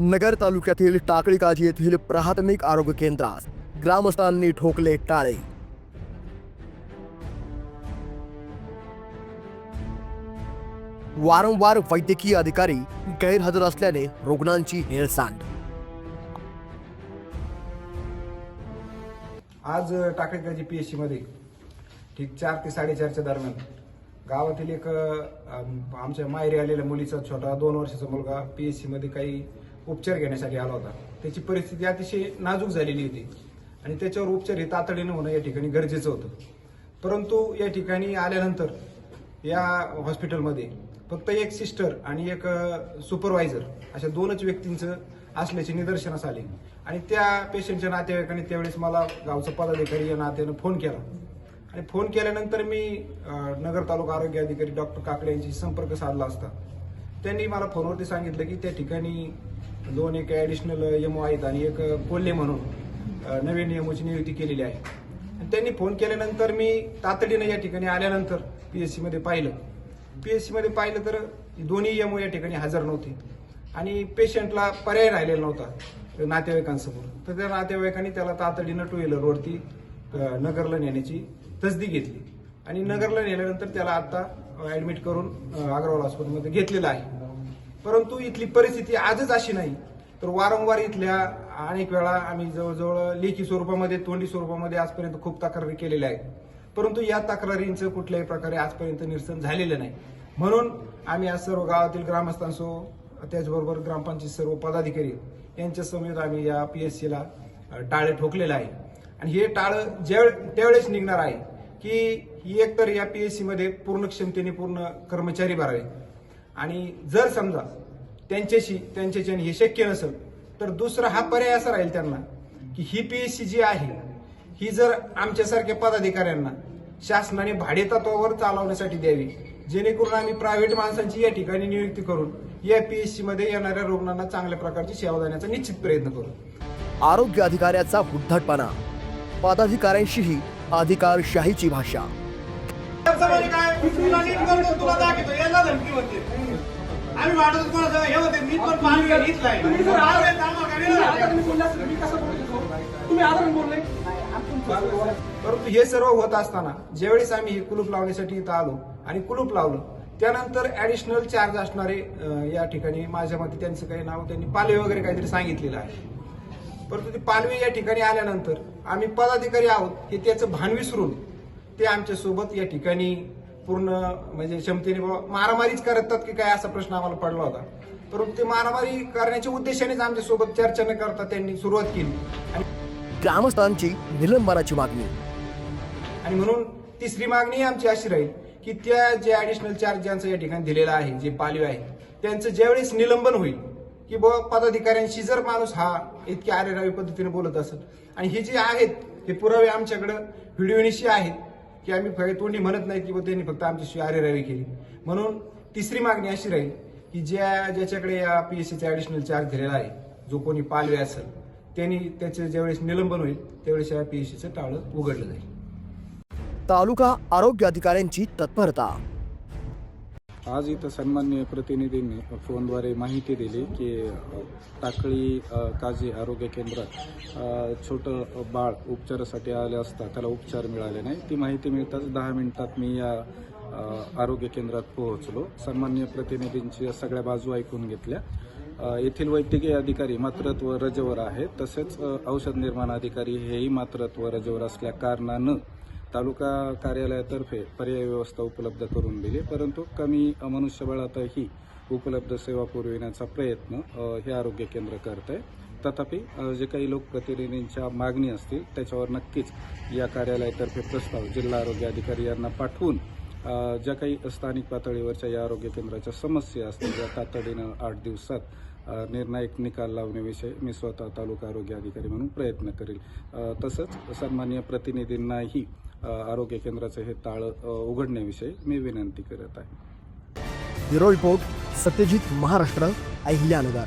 नगर तालुक्यातील टाकळी काजी येथील प्राथमिक आरोग्य केंद्रास ग्रामस्थांनी ठोकले टाळे। वारंवार वैद्यकीय अधिकारी गैरहजर असल्याने रुग्णांची हेळसांड। आज टाकळी PSC मध्ये ठीक 4 ते 4:30च्या दरम्यान गावातील एक आमच्या माहेरी आलेल्या मुलीचा छोटा 2 वर्षाचा मुलगा PSC मध्ये काही उपचार घेण्यासाठी आला होता। त्याची परिस्थिती अतिशय नाजूक झालेली होती आणि त्याच्यावर उपचार हे तातडीने होणं या ठिकाणी गरजेचं होतं। परंतु या ठिकाणी आल्यानंतर या हॉस्पिटलमध्ये फक्त एक सिस्टर आणि एक सुपरवायझर अशा 2च व्यक्तींचं असल्याचे निदर्शनास आले आणि त्या पेशंटच्या नातेवाईकांनी त्यावेळेस मला गावचा पदाधिकारी या नात्यानं फोन केला आणि फोन केल्यानंतर मी नगर तालुका आरोग्य अधिकारी डॉक्टर काकडे यांची संपर्क साधला असता त्यांनी मला फोनवरती सांगितलं की त्या ठिकाणी 2 एक ॲडिशनल एमओ आहेत आणि एक कोल्हे म्हणून नवीन एमओची नियुक्ती केलेली आहे। आणि त्यांनी फोन केल्यानंतर मी तातडीनं या ठिकाणी आल्यानंतर PSC मध्ये पाहिलं तर दोन्ही एमओ या ठिकाणी हजर नव्हते आणि पेशंटला पर्याय राहिलेला नव्हता नातेवाईकांसमोर। तर त्या नातेवाईकांनी त्याला तातडीनं 2 व्हीलरवरती नगरला नेण्याची तसदी घेतली आणि नगरला नेल्यानंतर त्याला आता ऍडमिट करून अग्रवाल हॉस्पिटलमध्ये घेतलेलं आहे। परंतु इथली परिस्थिती आजच अशी नाही तर वारंवार इथल्या अनेक वेळा आम्ही जवळजवळ लेखी स्वरूपामध्ये तोंडी स्वरूपामध्ये आजपर्यंत खूप तक्रारी केलेल्या आहेत, परंतु या तक्रारींचं कुठल्याही प्रकारे आजपर्यंत निरसन झालेलं नाही। म्हणून आम्ही आज सर्व गावातील ग्रामस्थांसह त्याचबरोबर ग्रामपंचायत सर्व पदाधिकारी यांच्या समेत आम्ही या PSCला टाळे ठोकलेलं आहे आणि हे टाळं त्यावेळेस निघणार आहे की एक तर या PSC मध्ये पूर्ण क्षमतेने पूर्ण कर्मचारी भरावे आणि जर समजा त्यांच्याच्याने हे शक्य नसेल तर दुसरा हा पर्याय असा राहील त्यांना की ही PSC जी आहे ही जर आमच्यासारख्या पदाधिकाऱ्यांना शासनाने भाडेतत्वावर चालवण्यासाठी द्यावी, जेणेकरून आम्ही प्रायव्हेट माणसांची या ठिकाणी नियुक्ती करून या PSC मध्ये येणाऱ्या रुग्णांना चांगल्या प्रकारची सेवा देण्याचा निश्चित प्रयत्न करू। आरोग्य अधिकाऱ्याचा उद्धटपणा, पदाधिकाऱ्यांशीही अधिकारशाहीची भाषा। परंतु हे सर्व होत असताना ज्यावेळेस आम्ही हे कुलूप लावण्यासाठी इथं आलो आणि कुलूप लावलं त्यानंतर ऍडिशनल चार्ज असणारे या ठिकाणी माझ्या मते त्यांचं काही नाव त्यांनी पालवे वगैरे काहीतरी सांगितलेलं आहे। परंतु ते पालवे या ठिकाणी आल्यानंतर आम्ही पदाधिकारी आहोत हे त्याचं भान विसरून ते आमच्या सोबत या ठिकाणी पूर्ण म्हणजे क्षमतेने मारामारीच करतात की काय असा प्रश्न आम्हाला पडला होता। परंतु ते मारामारी करण्याच्या उद्देशानेच आमच्या सोबत चर्चा न करता त्यांनी सुरुवात केली आणि ग्रामस्थांची निलंबनाची मागणी आणि म्हणून तिसरी मागणी आमची अशी राहील की त्या जे ऍडिशनल चार्ज ज्यांचं या ठिकाणी दिलेला आहे जे पालवे आहे त्यांचं ज्यावेळेस निलंबन होईल की पदाधिकाऱ्यांशी जर माणूस हा इतक्या आरेरावी पद्धतीने बोलत असेल आणि हे जे आहेत हे पुरावे आमच्याकडे व्हिडिओनिशी आहेत की आम्ही तोंडी म्हणत नाही की त्यांनी फक्त आमच्याशी आरेरावी केली। म्हणून तिसरी मागणी अशी राहील की ज्याच्याकडे या PSCचा ऍडिशनल चार्ज दिलेला आहे जो कोणी पालवे असेल त्यांनी त्याचे ज्यावेळेस निलंबन होईल त्यावेळेस या PSCचं टाळं उघडलं जाईल। तालुका आरोग्य अधिकाऱ्यांची तत्परता। आज इथं सन्माननीय प्रतिनिधींनी फोनद्वारे माहिती दिली की टाकळी काजी आरोग्य केंद्रात छोटं बाळ उपचारासाठी आले असता त्याला उपचार मिळाले नाही। ती माहिती मिळताच 10 मिनिटात मी या आरोग्य केंद्रात पोहोचलो। सन्माननीय प्रतिनिधींची सगळ्या बाजू ऐकून घेतल्या। येथील वैद्यकीय अधिकारी मातृत्व रजेवर आहेत, तसेच औषध निर्माण अधिकारी हेही मातृत्व रजेवर असल्या कारणानं तालुका कार्यालयातर्फे पर्याय व्यवस्था उपलब्ध करून दिली, परंतु कमी मनुष्यबळातही उपलब्ध सेवा पुरविण्याचा प्रयत्न हे आरोग्य केंद्र करत आहे। तथापि जे काही लोकप्रतिनिधींच्या मागणी असतील त्याच्यावर नक्कीच या कार्यालयातर्फे प्रस्ताव जिल्हा आरोग्य अधिकारी यांना पाठवून ज्या काही स्थानिक पातळीवरच्या या आरोग्य केंद्राच्या समस्या असतील त्या तातडीनं 8 दिवसात निर्णायक निकाल लावण्याविषयी मी स्वतः तालुका आरोग्य अधिकारी म्हणून प्रयत्न करेल। तसंच सन्माननीय प्रतिनिधींनाही आरोग्य केंद्राचे हे ताळं उघडण्याविषयी मी विनंती करत आहे। Bureau report, Satyajit Maharashtra, Ahilyanagar.